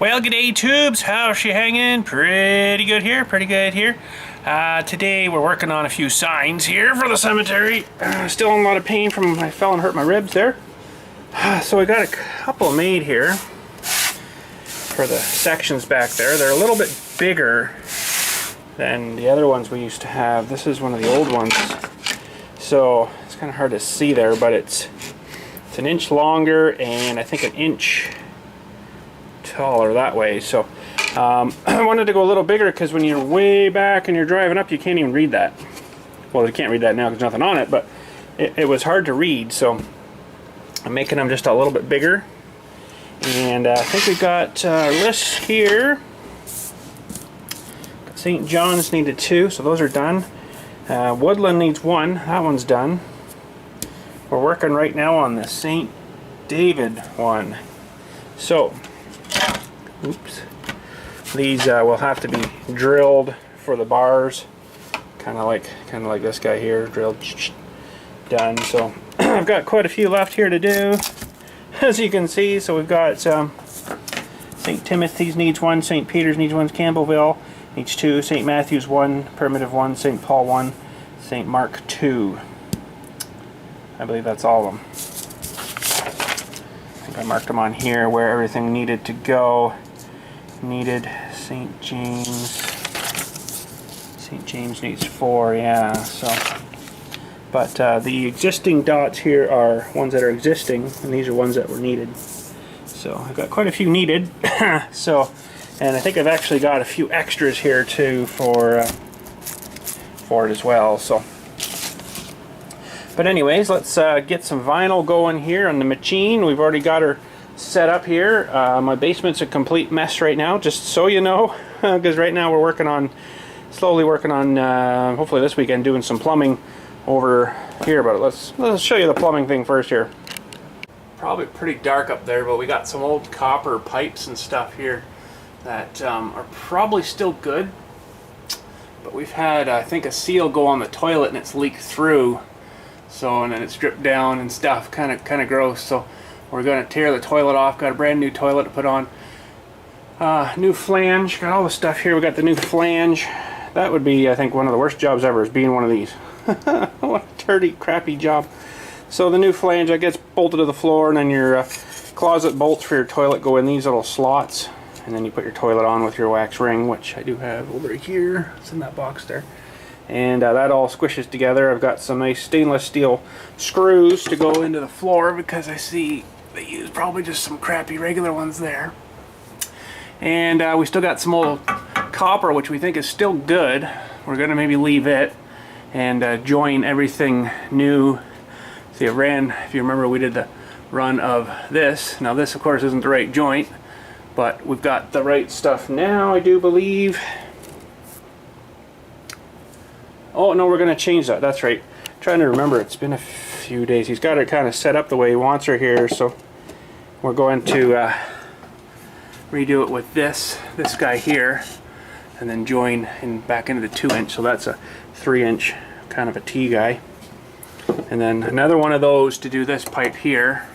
Well, g'day tubes, how's she hanging? Pretty good here, pretty good here. Today we're working on a few signs here for the cemetery. Still in a lot of pain from I fell and hurt my ribs there. So we got a couple made here for the sections back there. They're a little bit bigger than the other ones we used to have. This is one of the old ones. So it's kind of hard to see there, but it's an inch longer and I think an inch taller that way. So I wanted to go a little bigger because when you're way back and you're driving up, you can't even read that. Well, you can't read that now because there's nothing on it, but it was hard to read, so I'm making them just a little bit bigger. And I think we've got our list here. St. John's needed 2, so those are done. Woodland needs 1, that one's done. We're working right now on the St. David one. So oops. These will have to be drilled for the bars, kind of like this guy here, drilled, done. So I've got quite a few left here to do, as you can see. So we've got St. Timothy's needs 1, St. Peter's needs 1, Campbellville needs 2, St. Matthew's 1, Primitive 1, St. Paul 1, St. Mark 2. I believe that's all of them. I think I marked them on here where everything needed to go. Needed St. James. St. James needs 4, yeah. So, but the existing dots here are ones that are existing, and these are ones that were needed. So I've got quite a few needed. So, and I think I've actually got a few extras here too for it as well. So, but anyways, let's get some vinyl going here on the machine. We've already got her set up here. My basement's a complete mess right now, just so you know, because right now we're slowly working on hopefully this weekend doing some plumbing over here. But let's show you the plumbing thing first here. Probably pretty dark up there, but we got some old copper pipes and stuff here that are probably still good, but we've had I think a seal go on the toilet and it's leaked through, so, and then it's dripped down and stuff, kind of gross. So we're going to tear the toilet off. Got a brand new toilet to put on. New flange. Got all the stuff here. We got the new flange. That would be, I think, one of the worst jobs ever, is being one of these. What a dirty, crappy job. So the new flange, that gets bolted to the floor, and then your closet bolts for your toilet go in these little slots. And then you put your toilet on with your wax ring, which I do have over here. It's in that box there. And that all squishes together. I've got some nice stainless steel screws to go into the floor because I see they use probably just some crappy regular ones there. And we still got some old copper, which we think is still good. We're going to maybe leave it and join everything new. See, I ran, if you remember, we did the run of this. Now this, of course, isn't the right joint, but we've got the right stuff now, I do believe. Oh no, we're going to change that. That's right. I'm trying to remember. It's been a few days. He's got her kind of set up the way he wants her here, so we're going to redo it with this guy here, and then join in back into the 2-inch. So that's a 3-inch kind of a T guy, and then another one of those to do this pipe here,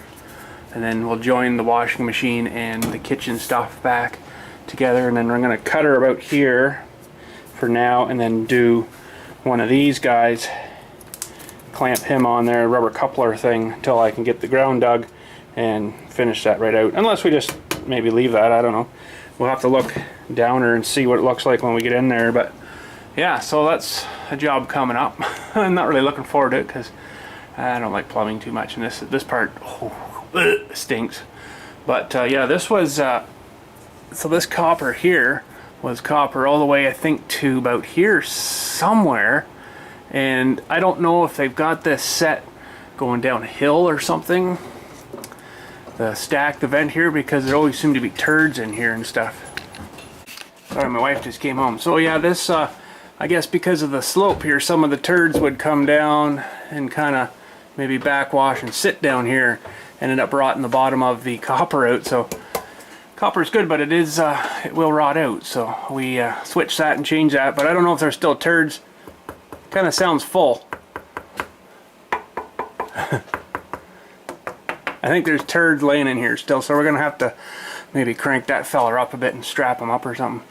and then we'll join the washing machine and the kitchen stuff back together. And then we're going to cut her about here for now, and then do one of these guys, clamp him on there, rubber coupler thing, until I can get the ground dug and finish that right out. Unless we just maybe leave that, I don't know. We'll have to look downer and see what it looks like when we get in there. But yeah, so that's a job coming up. I'm not really looking forward to it because I don't like plumbing too much, and this part stinks. But yeah, this was so this copper here was copper all the way, I think, to about here somewhere, and I don't know if they've got this set going downhill or something, the stack, the vent here, because there always seem to be turds in here and stuff. Sorry, my wife just came home. So yeah, this I guess because of the slope here, some of the turds would come down and kind of maybe backwash and sit down here, ended up rotting the bottom of the copper out. So copper is good, but it will rot out, so we switched that and changed that. But I don't know if there's still turds. Kind of sounds full. I think there's turds laying in here still, so we're gonna have to maybe crank that feller up a bit and strap him up or something.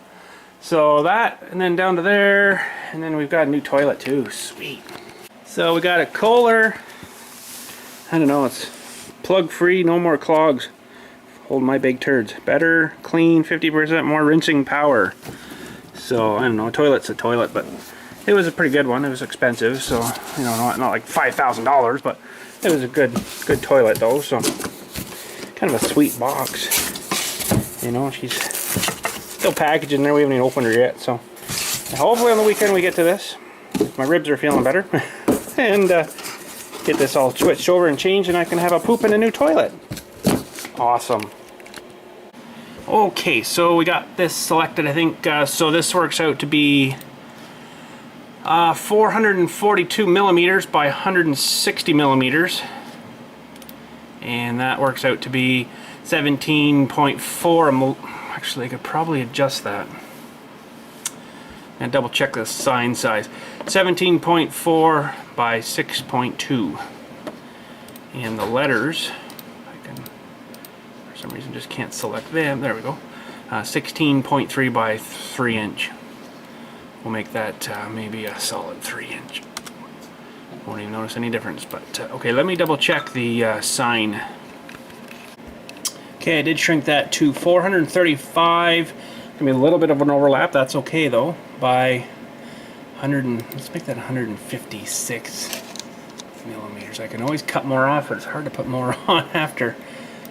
So that, and then down to there, and then we've got a new toilet too. Sweet. So we got a Kohler. I don't know, it's plug free, no more clogs. Hold my big turds. Better, clean, 50% more rinsing power. So I don't know, a toilet's a toilet, but it was a pretty good one. It was expensive, so you know, not like $5,000, but it was a good toilet though. So kind of a sweet box. You know, she's still packaged in there. We haven't even opened her yet. So hopefully on the weekend we get to this. My ribs are feeling better, and get this all switched over and changed, and I can have a poop in a new toilet. Awesome. Okay, so we got this selected, I think. So this works out to be 442 millimeters by 160 millimeters, and that works out to be 17.4. Actually, I could probably adjust that and double check the sign size. 17.4 by 6.2, and the letters, I can, for some reason, just can't select them. There we go. 16.3 by 3 inch. We'll make that maybe a solid 3 inch. Won't even notice any difference. But okay, let me double check the sign. Okay, I did shrink that to 435. Gonna be a little bit of an overlap. That's okay though. By 100, let's make that 156 millimeters. I can always cut more off, but it's hard to put more on after.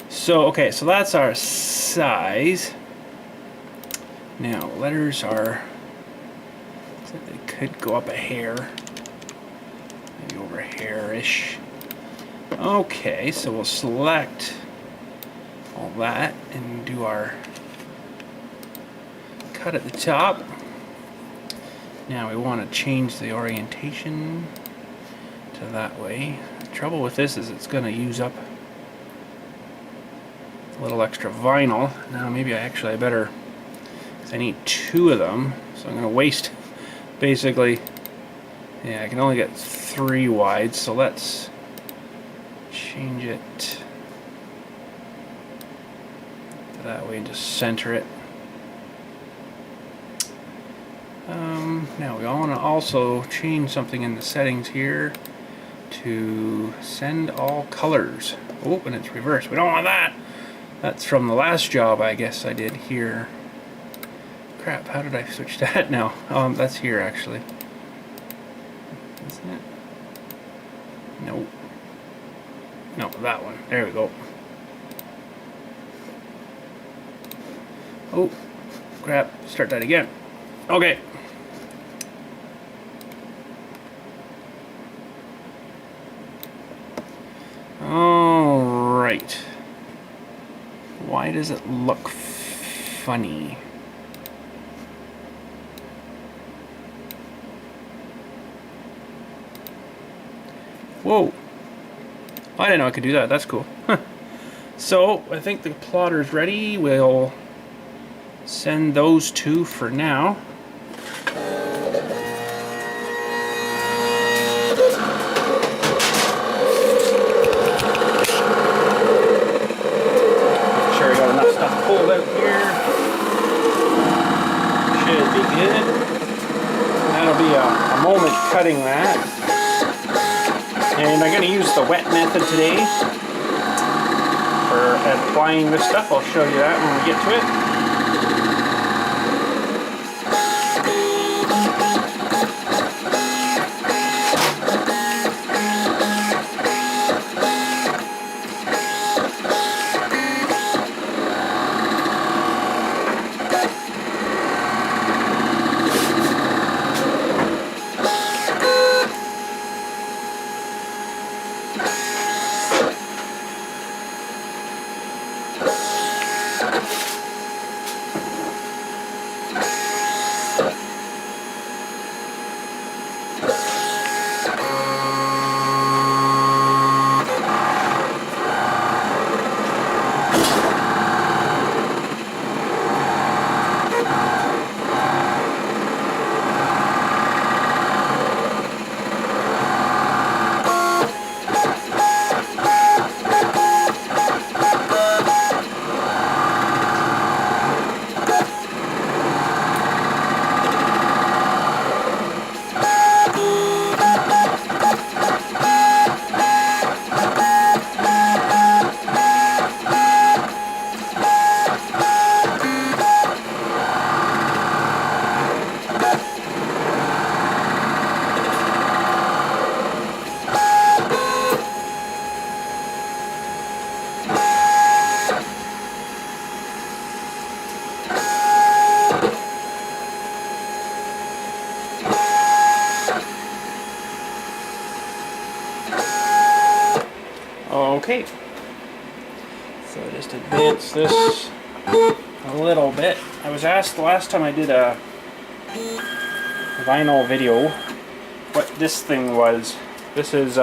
So okay, so that's our size. Now letters are, they could go up a hair, maybe over a hair-ish. Okay, so we'll select all that and do our cut at the top. Now we want to change the orientation to that way. The trouble with this is it's going to use up a little extra vinyl. Now maybe I better, because I need 2 of them, so I'm going to waste basically, yeah, I can only get 3 wide, so let's change it to that way and just center it. Now we want to also change something in the settings here to send all colors. Oh, and it's reversed. We don't want that. That's from the last job I guess I did here. Crap, how did I switch that now? That's here actually. Isn't it? Nope. No, that one. There we go. Oh, crap. Start that again. Okay. Alright. Why does it look funny? Whoa. I didn't know I could do that. That's cool. So, I think the plotter's ready. We'll send those 2 for now. Pulled out here. Should be good. That'll be a moment cutting that. And I'm going to use the wet method today for applying this stuff. I'll show you that when we get to it. advance this a little bit. I was asked the last time I did a vinyl video what this thing was. This is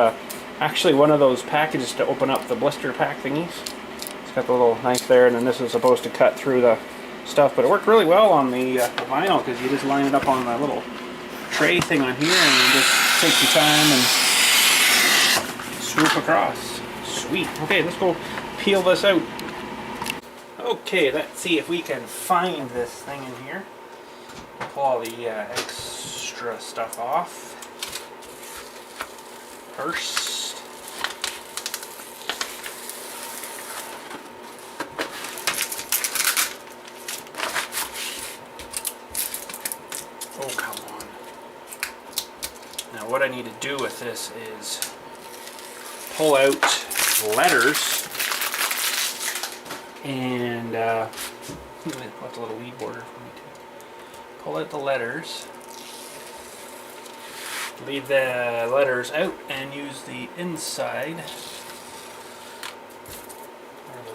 actually one of those packages to open up the blister pack thingies. It's got the little knife there, and then this is supposed to cut through the stuff, but it worked really well on the vinyl because you just line it up on the little tray thing on here and you just take your time and swoop across. Sweet. Okay, let's go peel this out. Okay, let's see if we can find this thing in here. Pull all the extra stuff off first. Oh, come on. Now what I need to do with this is pull out letters and left a little weed border for me too. Pull out the letters, leave the letters out, and use the inside,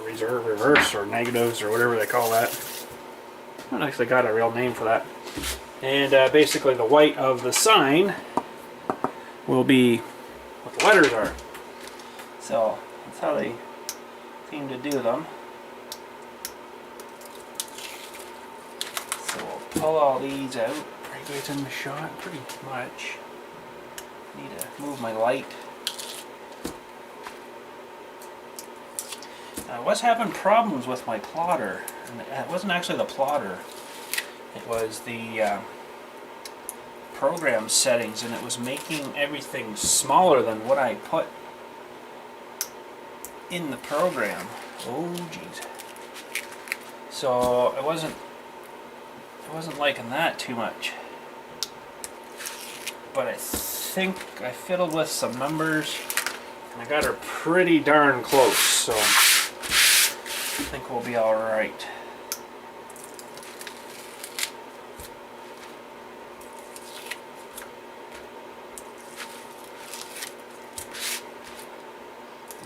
or the reverse or negatives or whatever they call that. I haven't actually got a real name for that. And basically the white of the sign will be what the letters are. So that's how they seem to do them. So we'll pull all these out right in the shot pretty much. Need to move my light. I was having problems with my plotter, and it wasn't actually the plotter. It was the program settings, and it was making everything smaller than what I put in the program. Oh geez. So I wasn't liking that too much. But I think I fiddled with some numbers and I got her pretty darn close, so I think we'll be alright.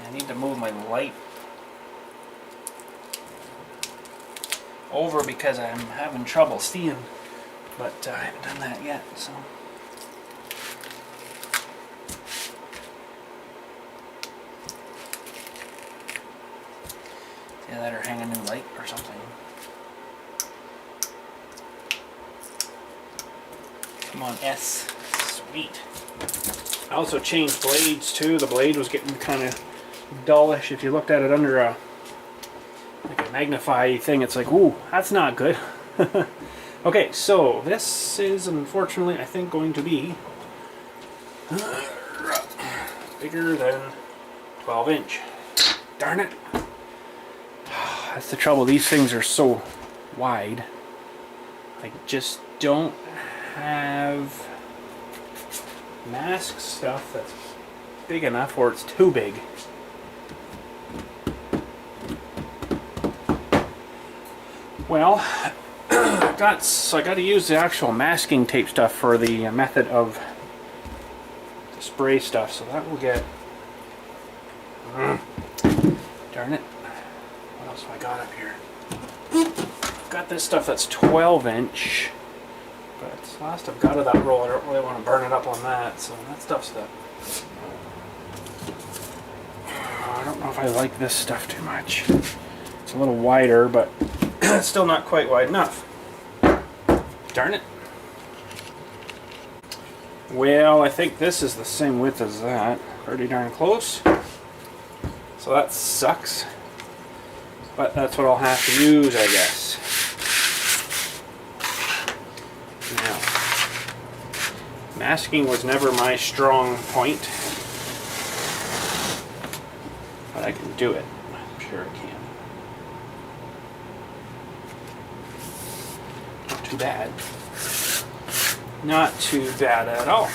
I need to move my light over because I'm having trouble seeing, but I haven't done that yet, so. Yeah, let her hang a new light or something. Come on, S. Sweet. I also changed blades too. The blade was getting kind of dullish. If you looked at it under a like a magnify thing, it's like, ooh, that's not good. Okay, so this is unfortunately, I think, going to be bigger than 12 inch. Darn it. That's the trouble. These things are so wide. I just don't have mask stuff that's big enough or it's too big. Well, I got to use the actual masking tape stuff for the method of the spray stuff, so that will get darn it. What else have I got up here? I've got this stuff that's 12 inch, but it's the last I've got of that roll. I don't really want to burn it up on that, so that stuff's the I don't know if I like this stuff too much. It's a little wider, but it's still not quite wide enough. Darn it. Well, I think this is the same width as that. Pretty darn close. So that sucks. But that's what I'll have to use, I guess. Now, masking was never my strong point. But I can do it. I'm sure I can. Too bad. Not too bad at all.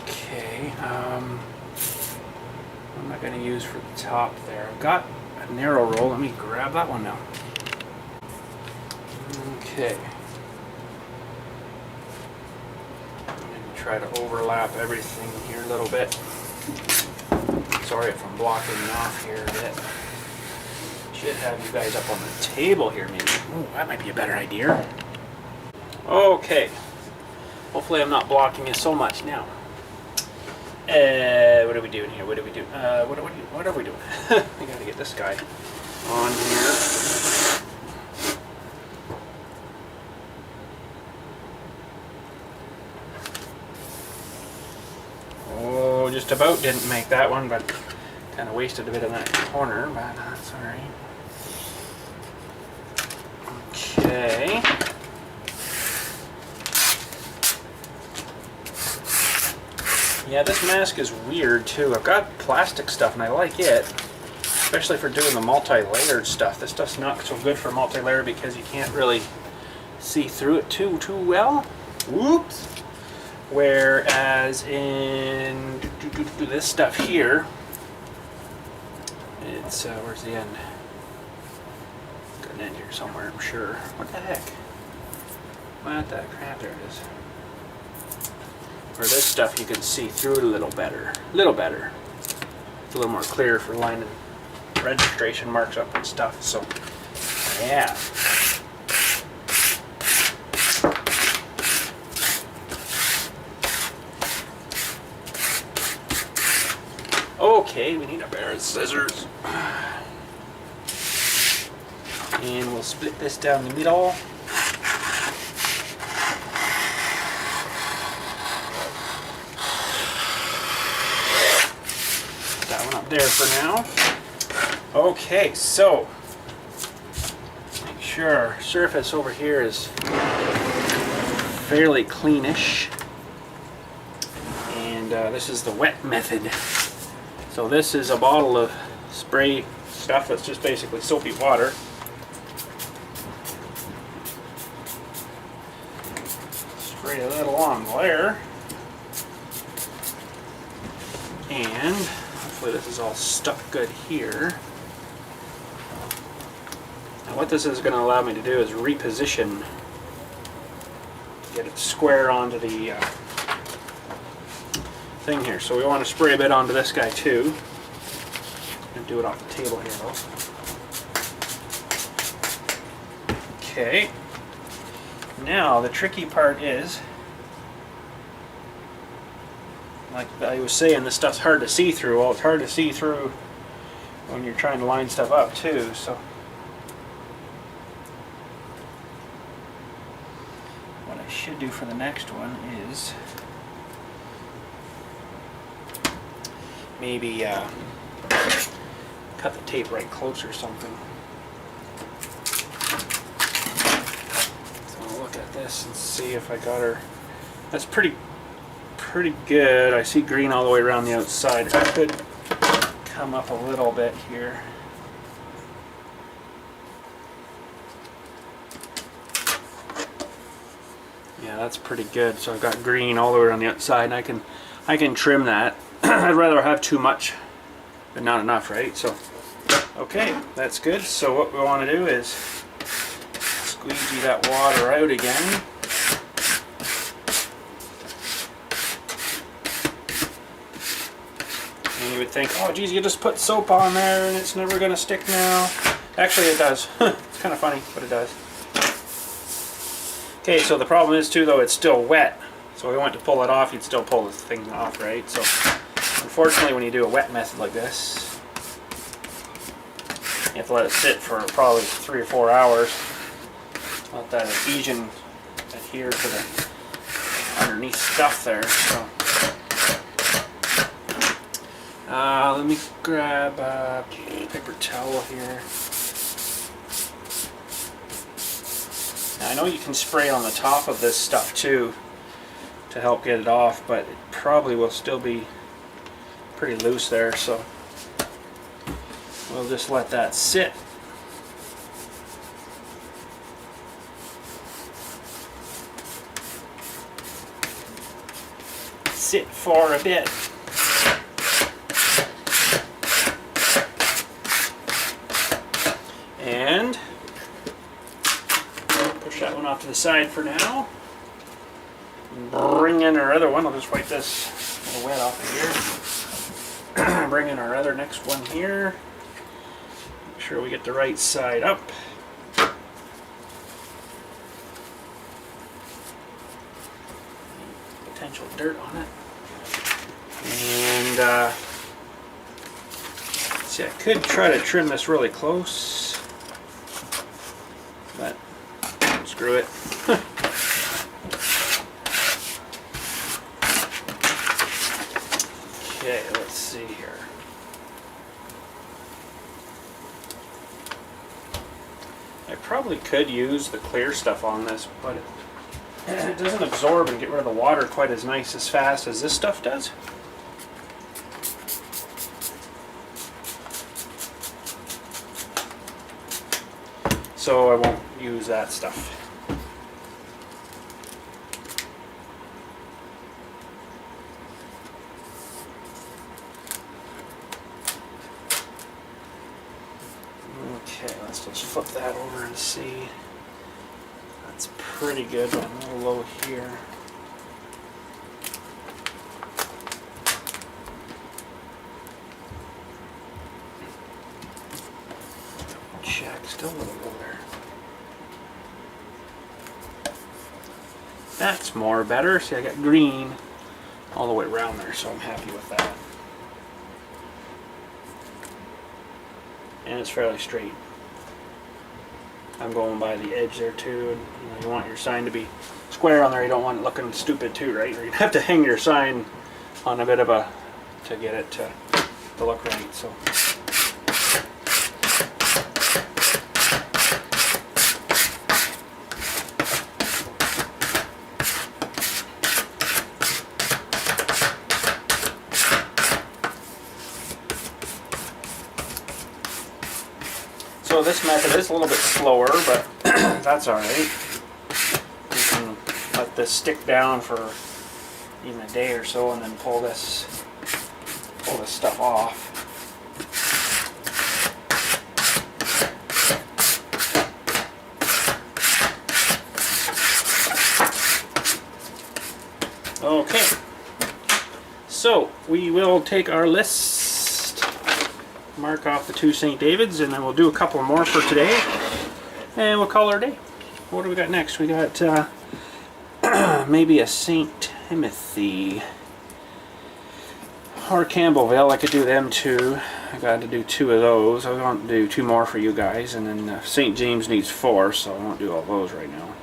Okay, what am I going to use for the top there? I've got a narrow roll. Let me grab that one now. Okay. try to overlap everything here a little bit. Sorry if I'm blocking you off here a bit. Should have you guys up on the table here maybe. Oh, that might be a better idea. Okay. Hopefully I'm not blocking you so much now. What are we doing here? What are we doing? What are we doing? We gotta get this guy on here. Oh, just about didn't make that one, but kind of wasted a bit of that corner, but that's alright. Okay. Yeah, this mask is weird too. I've got plastic stuff and I like it, especially for doing the multi-layered stuff. This stuff's not so good for multi-layer because you can't really see through it too well. Whoops. Whereas in this stuff here, it's where's the end? Got an end here somewhere, I'm sure. What the heck? What the crap? There it is. Or this stuff you can see through it a little better. It's a little more clear for lining registration marks up and stuff. So, yeah. Okay, we need a pair of scissors. And we'll split this down the middle. There for now. Okay, so make sure our surface over here is fairly cleanish, and this is the wet method. So this is a bottle of spray stuff that's just basically soapy water. Spray a little on there, and this is all stuck good here. Now what this is going to allow me to do is reposition, get it square onto the thing here. So we want to spray a bit onto this guy too. I'm going to do it off the table here though. Okay. Now the tricky part is, like I was saying, this stuff's hard to see through. Well, it's hard to see through when you're trying to line stuff up too, so what I should do for the next one is maybe cut the tape right close or something. So I'll look at this and see if I got her. That's pretty good. I see green all the way around the outside. I could come up a little bit here. Yeah, that's pretty good. So I've got green all the way around the outside, and I can trim that. I'd rather have too much but not enough, right? So okay, that's good. So what we want to do is squeegee that water out again. You would think, oh geez, you just put soap on there and it's never going to stick now. Actually it does. It's kind of funny, but it does. Okay, so the problem is too though, it's still wet. So if we want to pull it off, you'd still pull the thing off, right? So unfortunately when you do a wet method like this, you have to let it sit for probably 3 or 4 hours. Let that adhesion adhere to the underneath stuff there. So let me grab a paper towel here. Now, I know you can spray on the top of this stuff too to help get it off, but it probably will still be pretty loose there, so we'll just let that sit. Sit for a bit. And push that one off to the side for now. bring in our other one. I'll just wipe this a little wet off of here. Bring in our other next one here. Make sure we get the right side up. Potential dirt on it. And see, I could try to trim this really close, but screw it. Okay, let's see here. I probably could use the clear stuff on this, but it doesn't absorb and get rid of the water quite as nice as fast as this stuff does. So I won't use that stuff. Okay, let's just flip that over and see. That's pretty good, but I'm a little low here. Check, still a little low there. That's more better. See, I got green all the way around there, so I'm happy with that. And it's fairly straight. I'm going by the edge there too, and you want your sign to be square on there. You don't want it looking stupid too, right? Or you have to hang your sign on a bit of a to get it to look right. So. So this method is a little bit slower, but that's alright. You can let this stick down for even a day or so and then pull this stuff off. Okay, so we will take our list, mark off the 2 St. Davids, and then we'll do a couple more for today, and we'll call it a day. What do we got next? We got maybe a St. Timothy or Campbellville. I could do them too. I got to do 2 of those. I want to do 2 more for you guys, and then St. James needs 4, so I won't do all those right now.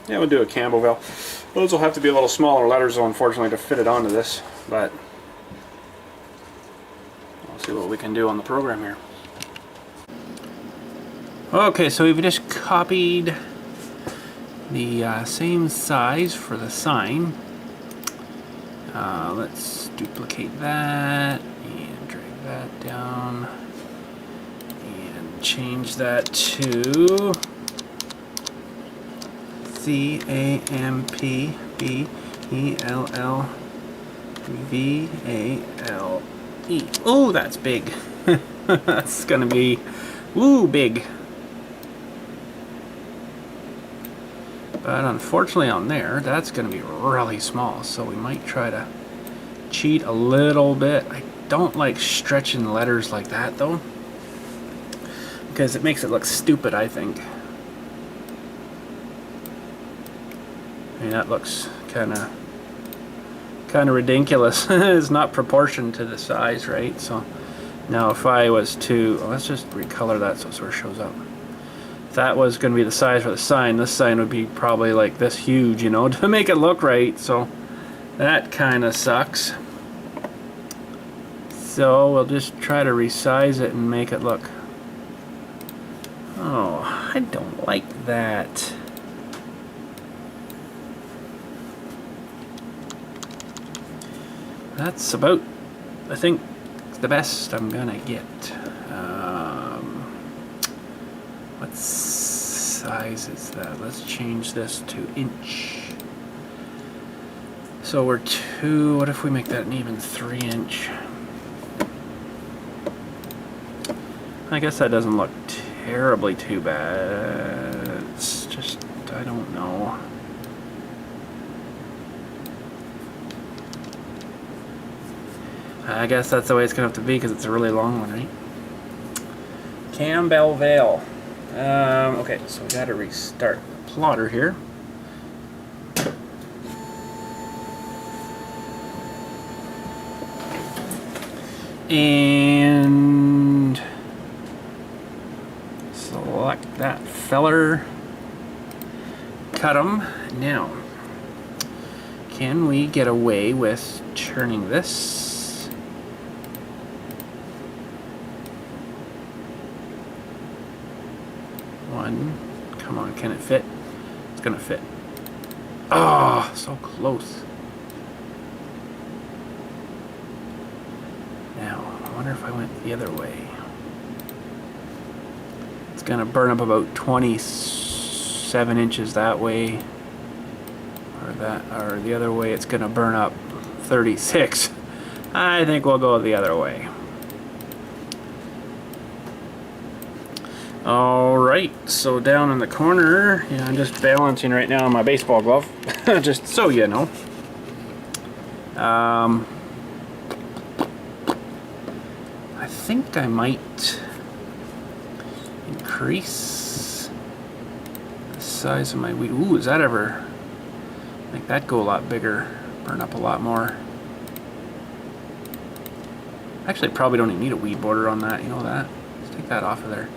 Yeah, we'll do a Campbellville. Those will have to be a little smaller letters, though, unfortunately, to fit it onto this, but see what we can do on the program here. Okay, so we've just copied the same size for the sign. Let's duplicate that and drag that down and change that to CAMPBELLVALE. Oh, that's big. That's gonna be big. But unfortunately on there, that's gonna be really small, so we might try to cheat a little bit. I don't like stretching letters like that though, because it makes it look stupid, I think. I mean, that looks kind of ridiculous. It's not proportioned to the size, right? So now if I was to, let's just recolor that so it sort of shows up. If that was going to be the size for the sign, this sign would be probably like this huge, you know, to make it look right. So that kind of sucks. So we'll just try to resize it and make it look. Oh, I don't like that. That's about, I think, the best I'm gonna get. What size is that? Let's change this to inch. So we're 2, what if we make that an even 3-inch? I guess that doesn't look terribly too bad. It's just, I don't know. I guess that's the way it's gonna have to be because it's a really long one, right? Campbell Vale. Okay, so we gotta restart the plotter here. And select that feller. Cut them. Now, can we get away with turning this? One. Come on, can it fit? It's gonna fit. Oh, so close. Now, I wonder if I went the other way. It's gonna burn up about 27 inches that way, or the other way. It's gonna burn up 36. I think we'll go the other way. Alright, so down in the corner, yeah, I'm just balancing right now on my baseball glove, just so you know. I think I might increase the size of my weed. Ooh, does that ever make that go a lot bigger, burn up a lot more? Actually, probably don't even need a weed border on that, you know that? Let's take that off of there.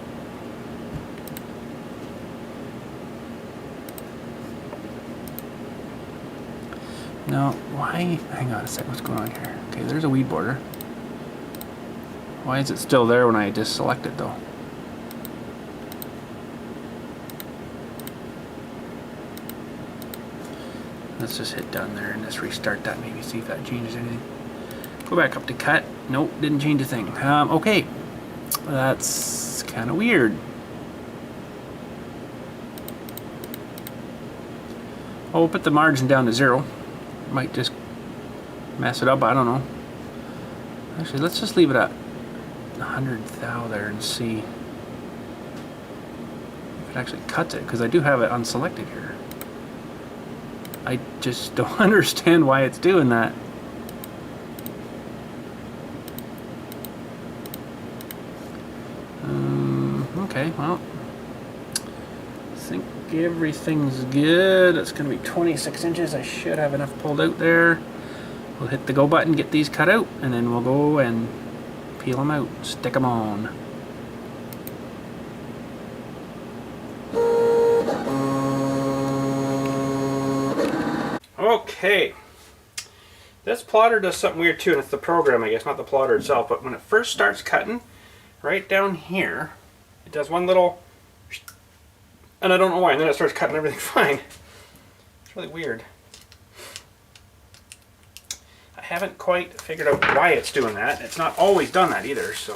No, why? Hang on a sec, what's going on here? Okay, there's a weed border. Why is it still there when I just select it though? Let's just hit done there and just restart that, maybe see if that changes anything. Go back up to cut. Nope, didn't change a thing. Okay, that's kind of weird. Oh, we'll put the margin down to 0. Might just mess it up, I don't know. Actually, let's just leave it at 100 thou there and see if it actually cuts it, because I do have it unselected here. I just don't understand why it's doing that. Okay, well, I think everything's good. It's going to be 26 inches. I should have enough pulled out there. We'll hit the go button, get these cut out, and then we'll go and peel them out, stick them on. Okay, this plotter does something weird too, and it's the program, I guess, not the plotter itself, but when it first starts cutting, right down here, it does one little, and I don't know why, and then it starts cutting everything fine. It's really weird. I haven't quite figured out why it's doing that. It's not always done that either, so.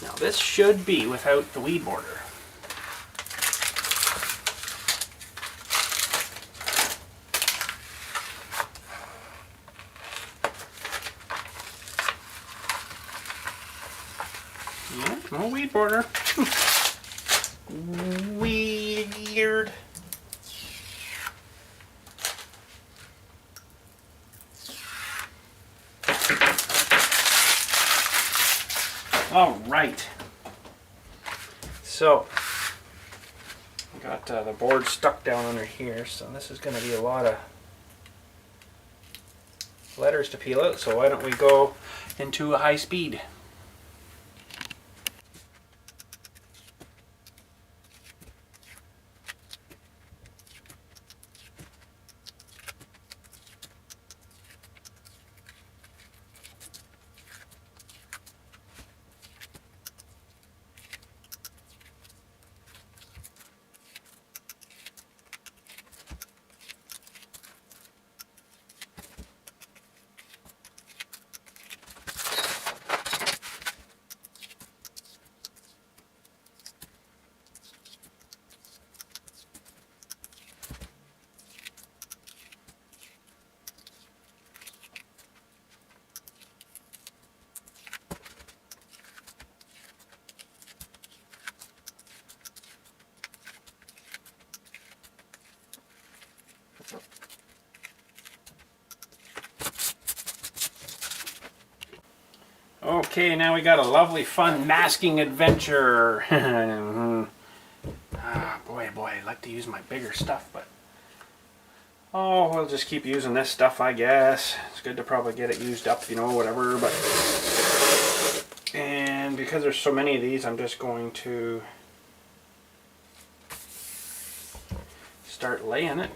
Now this should be without the weed border. Yeah, no weed border. Weird. All right. So, I got the board stuck down under here, so this is going to be a lot of letters to peel out, so why don't we go into a high speed. Okay, now we got a lovely, fun masking adventure. Boy, I'd like to use my bigger stuff, but oh, we'll just keep using this stuff, I guess. It's good to probably get it used up, you know, whatever. But and because there's so many of these, I'm just going to start laying it.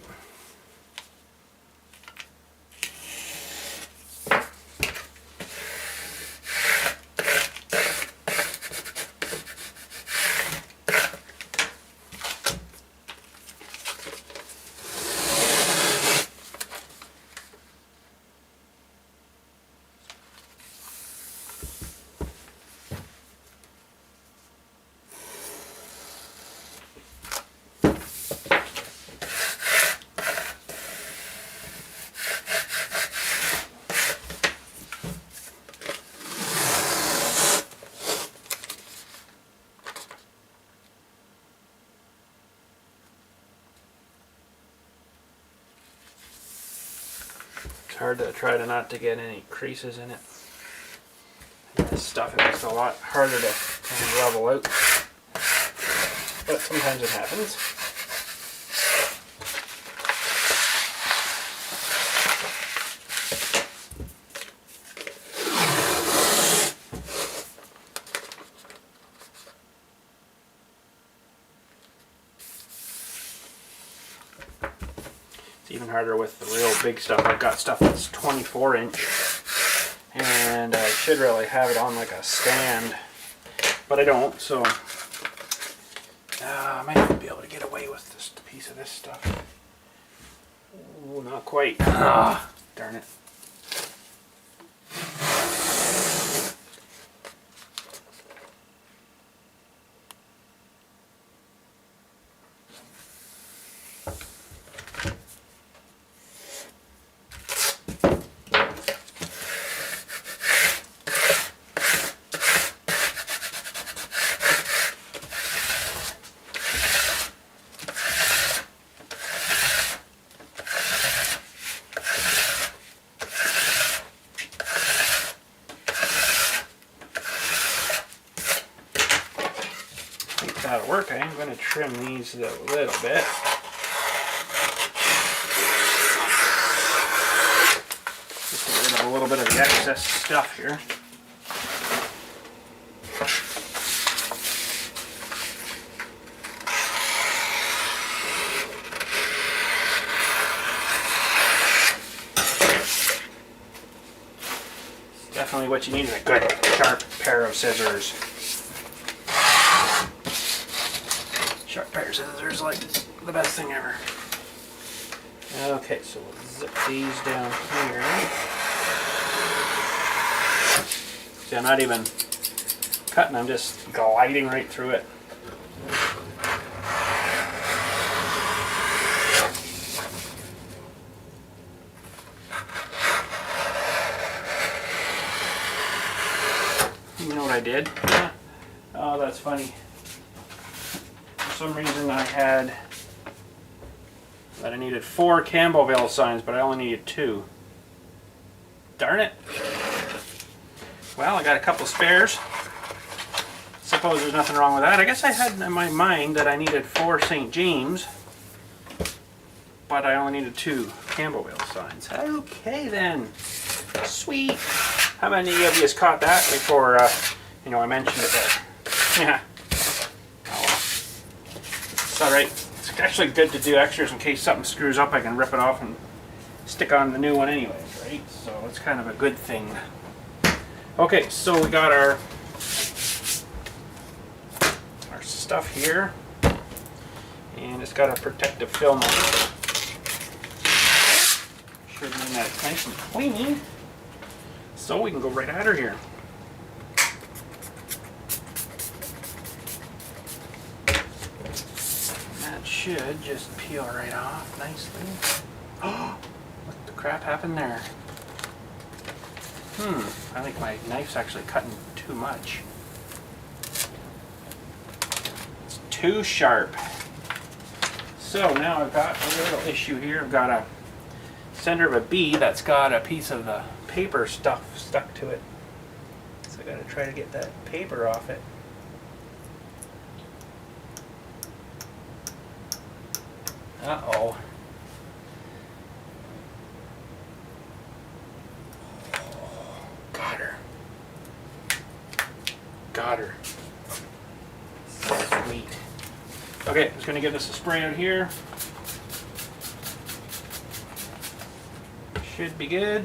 It's hard to try to not to get any creases in it. This stuff, it makes it a lot harder to kind of level out, but sometimes it happens. Even harder with the real big stuff. I've got stuff that's 24 inch and I should really have it on like a stand, but I don't, so I might not be able to get away with just a piece of this stuff. Ooh, not quite. Darn it. That'll work. I am going to trim these a little bit. Just get rid of a little bit of the excess stuff here. Definitely what you need is a good sharp pair of scissors. Sharp pair of scissors, like the best thing ever. Okay, so we'll zip these down here. See, I'm not even cutting, I'm just gliding right through it. You know what I did? Oh, that's funny. For some reason I had that I needed 4 Campbellville signs, but I only needed 2. Darn it. Well, I got a couple spares. Suppose there's nothing wrong with that. I guess I had in my mind that I needed 4 St. James, but I only needed 2 Campbellville signs. Okay then. Sweet. How many of you has caught that before you know, I mentioned it there? Yeah. Alright, it's actually good to do extras in case something screws up. I can rip it off and stick on the new one anyways, right? So it's kind of a good thing. Okay, so we got our stuff here, and it's got a protective film on it. Sure mean that it's nice and clean, so we can go right at her here. Should just peel right off nicely. Oh, what the crap happened there? I think my knife's actually cutting too much. It's too sharp. So now I've got a little issue here. I've got a center of a B that's got a piece of the paper stuff stuck to it. So I gotta try to get that paper off it. Uh-oh. Got her. Got her. Sweet. Okay, I'm just gonna give this a spray out here. Should be good.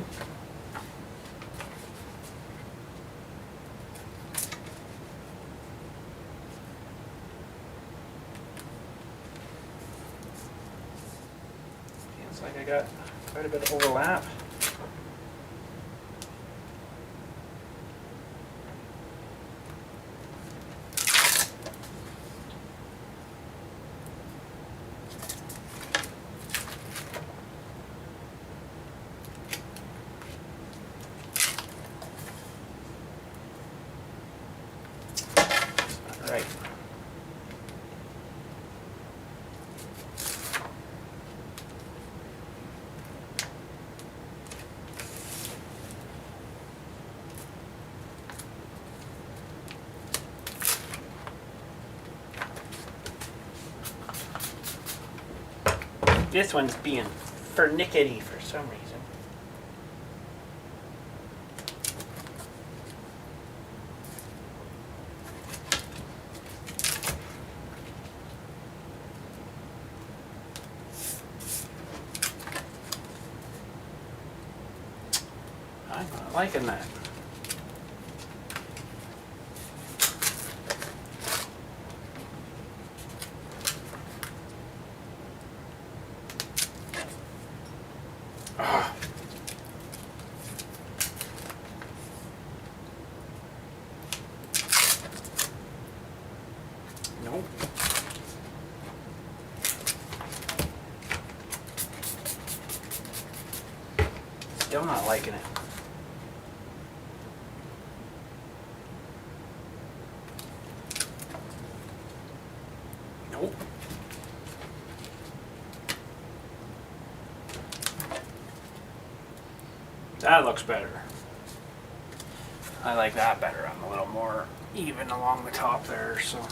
Feels like I got quite a bit of overlap. Right. This one's being finicky for some reason. I'm not liking that. Ah. Nope. Still not liking it. Nope. That looks better. I like that better. I'm a little more even along the top there, so.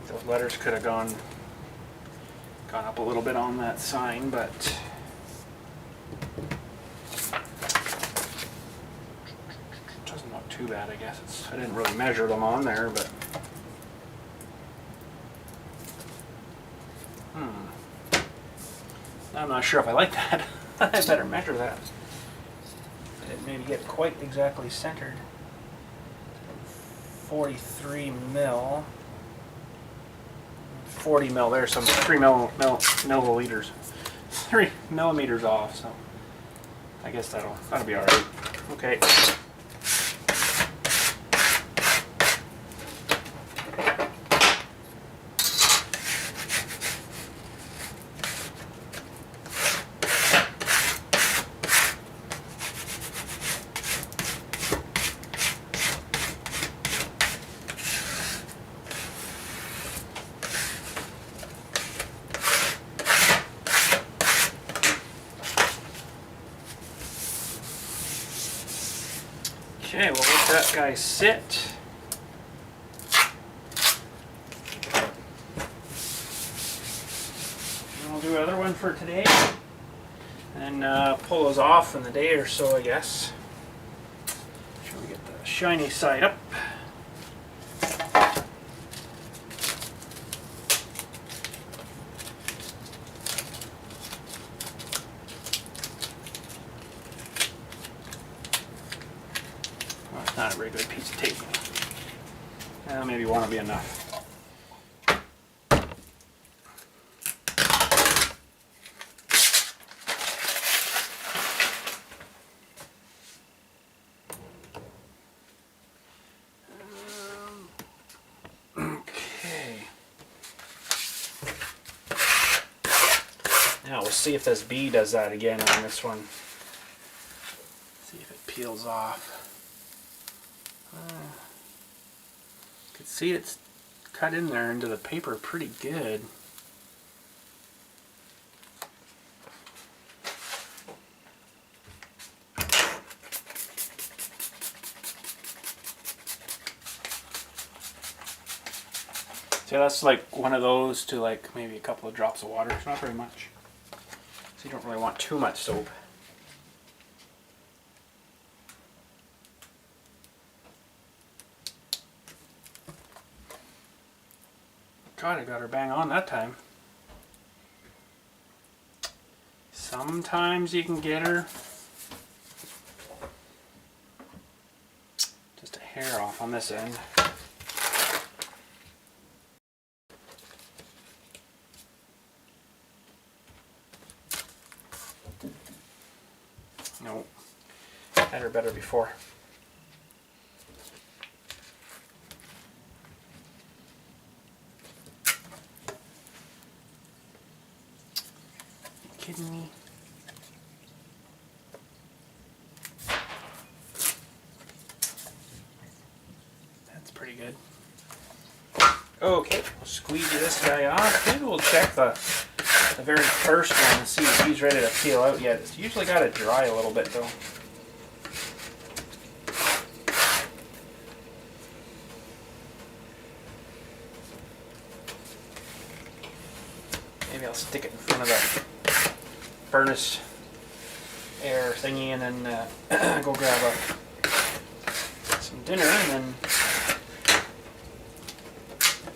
Those letters could have gone up a little bit on that sign, but it doesn't look too bad, I guess. I didn't really measure them on there, but I'm not sure if I like that. I better measure that. I didn't maybe get quite exactly centered. 43 mil. 40 mil, there's some 3 milliliters. 3 millimeters off, so I guess that'll be alright. Okay. Okay, we'll let that guy sit. And we'll do another one for today. And pull those off in the day or so, I guess. Make sure we get the shiny side up. Not a very good piece of tape. Maybe one will be enough. Okay. Now we'll see if this bee does that again on this one. See if it peels off. You can see it's cut in there into the paper pretty good. So that's like one of those to like maybe a couple of drops of water. It's not very much. So you don't really want too much soap. God, I got her bang on that time. Sometimes you can get her just a hair off on this end. Nope. Had her better before. Kidding me? That's pretty good. Okay, we'll squeeze this guy off. Maybe we'll check the very first one and see if he's ready to peel out yet. It's usually got to dry a little bit though. Maybe I'll stick it in front of the furnace air thingy and then go grab some dinner and then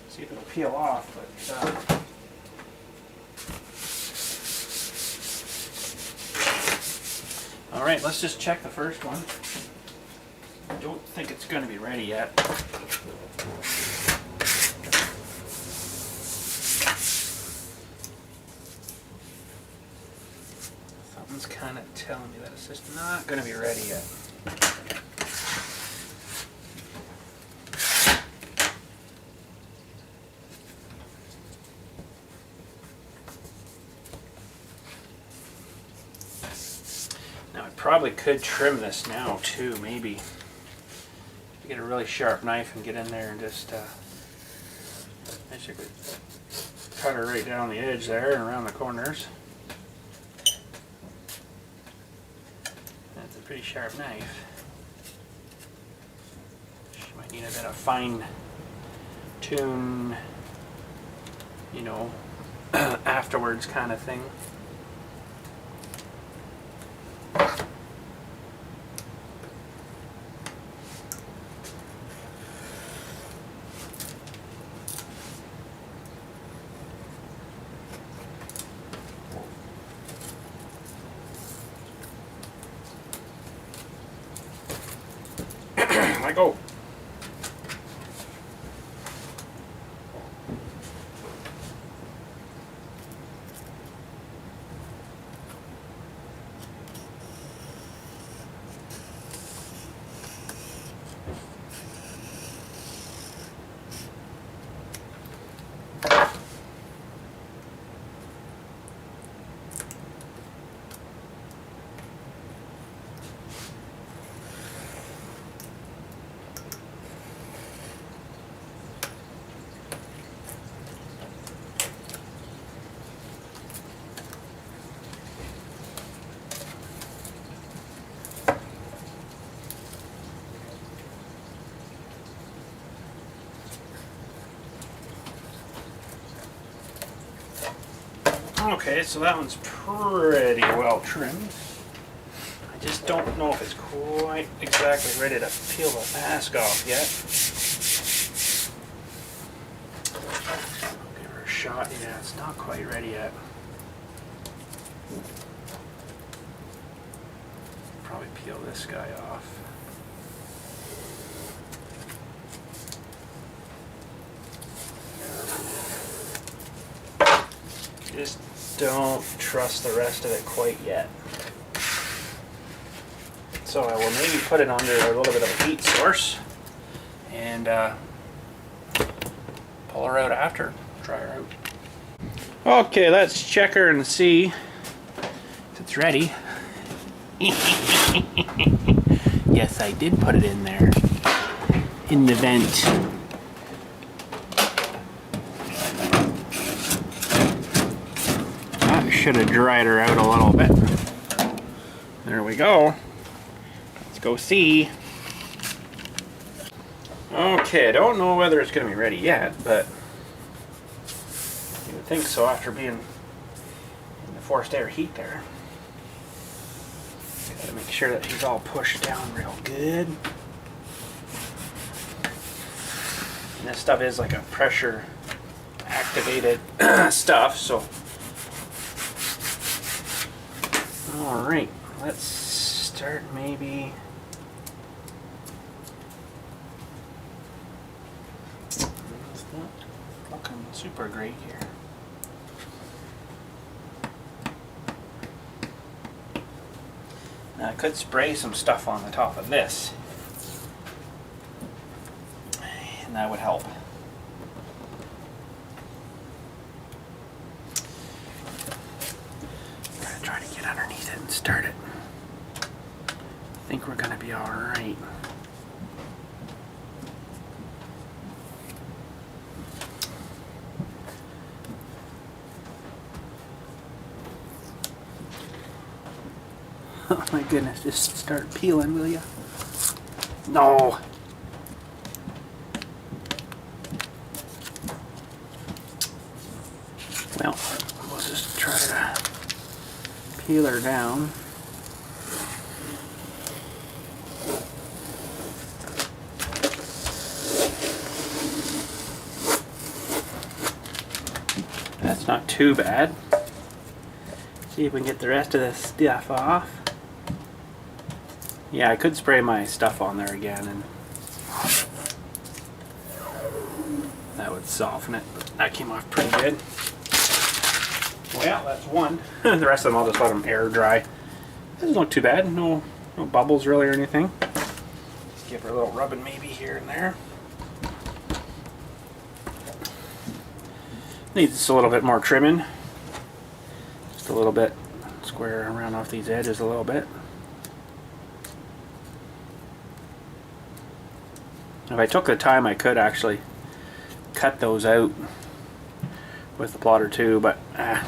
see if it'll peel off. But alright, let's just check the first one. I don't think it's going to be ready yet. Something's kind of telling me that it's just not going to be ready yet. Now I probably could trim this now too, maybe. Get a really sharp knife and get in there and just basically cut her right down the edge there and around the corners. That's a pretty sharp knife. She might need a bit of fine tune, you know, afterwards kind of thing. Go. Okay, so that one's pretty well trimmed. I just don't know if it's quite exactly ready to peel the mask off yet. I'll give her a shot. Yeah, it's not quite ready yet. Probably peel this guy off. Just don't trust the rest of it quite yet. So I will maybe put it under a little bit of a heat source and pull her out after, try her out. Okay, let's check her and see if it's ready. Yes, I did put it in there, in the vent. Should have dried her out a little bit. There we go. Let's go see. Okay, I don't know whether it's going to be ready yet, but think so after being in the forced air heat there. Gotta make sure that he's all pushed down real good. And this stuff is like a pressure activated stuff, so. Alright, let's start maybe. It's not looking super great here. Now I could spray some stuff on the top of this, and that would help. I'm gonna try to get underneath it and start it. I think we're gonna be all right. Oh my goodness, just start peeling, will ya? No! Well, we'll just try to peel her down. That's not too bad. See if we can get the rest of this stuff off. Yeah, I could spray my stuff on there again and that would soften it, but that came off pretty good. Well, that's one. The rest of them I'll just let them air dry. This doesn't look too bad. No bubbles really or anything. Just give her a little rubbing maybe here and there. Needs just a little bit more trimming. Just a little bit. Square around off these edges a little bit. If I took the time, I could actually cut those out with the plotter too, but I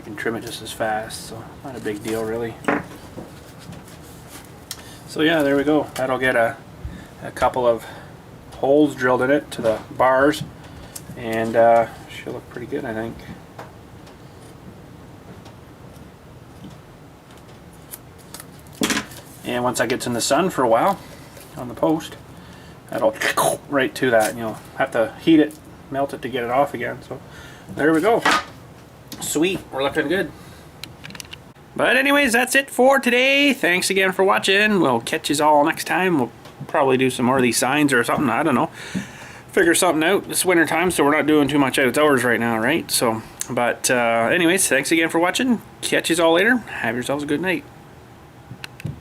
can trim it just as fast, so not a big deal really. So yeah, there we go. That'll get a couple of holes drilled in it to the bars, and she'll look pretty good, I think. And once that gets in the sun for a while on the post, that'll right to that, and you'll have to heat it, melt it to get it off again. So there we go. Sweet, we're looking good. But anyways, that's it for today. Thanks again for watching. We'll catch you all next time. We'll probably do some more of these signs or something, I don't know. Figure something out. It's winter time, so we're not doing too much outdoors right now, right? So, but anyways, thanks again for watching. Catch you all later. Have yourselves a good night.